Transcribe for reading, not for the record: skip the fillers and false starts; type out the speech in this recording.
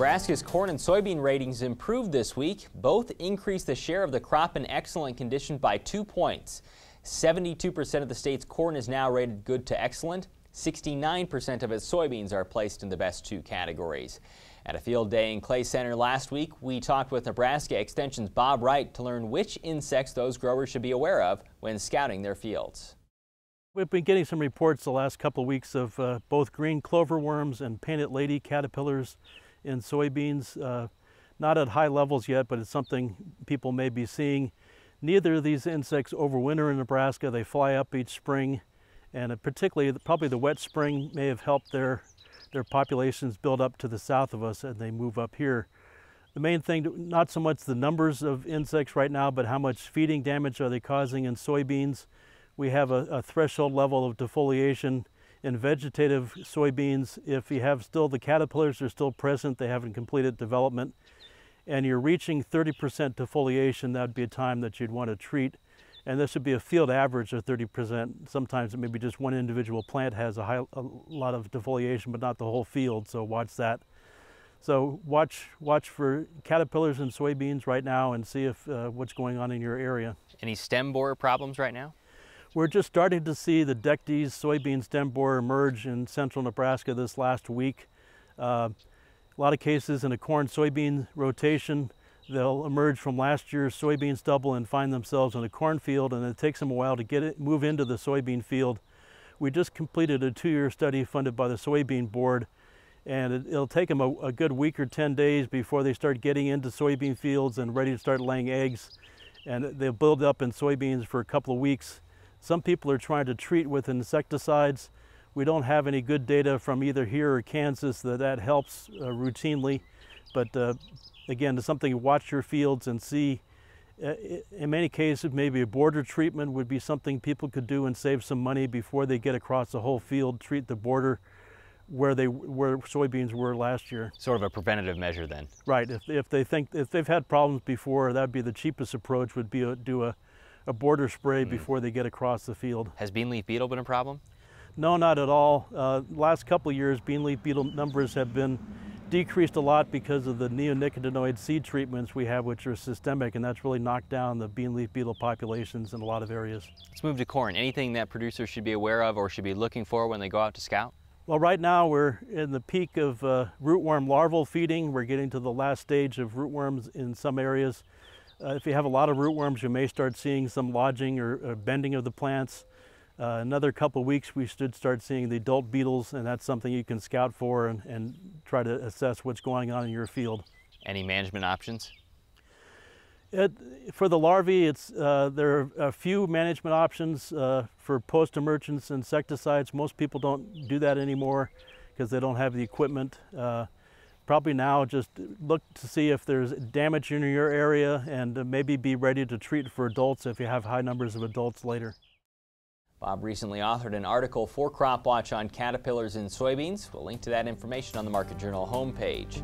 Nebraska's corn and soybean ratings improved this week. Both increased the share of the crop in excellent condition by 2 points. 72% of the state's corn is now rated good to excellent. 69% of its soybeans are placed in the best two categories. At a field day in Clay Center last week, we talked with Nebraska Extension's Bob Wright to learn which insects those growers should be aware of when scouting their fields. We've been getting some reports the last couple of weeks of both green cloverworms and painted lady caterpillars in soybeans. Not at high levels yet, but it's something people may be seeing. Neither of these insects overwinter in Nebraska. They fly up each spring, and particularly probably the wet spring may have helped their populations build up to the south of us and they move up here. The main thing, not so much the numbers of insects right now, but how much feeding damage are they causing in soybeans. We have a threshold level of defoliation in vegetative soybeans. If you have still the caterpillars are still present, they haven't completed development, and you're reaching 30% defoliation, that would be a time that you'd want to treat. And this would be a field average of 30%. Sometimes it may be just one individual plant has a lot of defoliation, but not the whole field, so watch that. So watch for caterpillars in soybeans right now and see if what's going on in your area. Any stem borer problems right now? We're just starting to see the Dectes soybean stem borer emerge in central Nebraska this last week. A lot of cases in a corn-soybean rotation, they'll emerge from last year's soybean stubble and find themselves in a cornfield, and it takes them a while to move into the soybean field. We just completed a 2-year study funded by the Soybean Board, and it'll take them a good week or 10 days before they start getting into soybean fields and ready to start laying eggs. And they'll build up in soybeans for a couple of weeks. Some people are trying to treat with insecticides. We don't have any good data from either here or Kansas that helps routinely, but again, it's something to watch your fields and see. In many cases, maybe a border treatment would be something people could do and save some money before they get across the whole field, treat the border where soybeans were last year. Sort of a preventative measure then. Right, if they've had problems before, that'd be the cheapest approach, would be do a border spray before they get across the field. Has bean leaf beetle been a problem? No, not at all. Last couple of years, bean leaf beetle numbers have been decreased a lot because of the neonicotinoid seed treatments we have, which are systemic, and that's really knocked down the bean leaf beetle populations in a lot of areas. Let's move to corn. Anything that producers should be aware of or should be looking for when they go out to scout? Well, right now we're in the peak of rootworm larval feeding. We're getting to the last stage of rootworms in some areas. If you have a lot of rootworms, you may start seeing some lodging or bending of the plants. Another couple of weeks, we should start seeing the adult beetles, and that's something you can scout for and try to assess what's going on in your field. Any management options? For the larvae, there are a few management options for post-emergence insecticides. Most people don't do that anymore because they don't have the equipment. Probably now just look to see if there's damage in your area and maybe be ready to treat for adults if you have high numbers of adults later. Bob recently authored an article for Crop Watch on caterpillars in soybeans. We'll link to that information on the Market Journal homepage.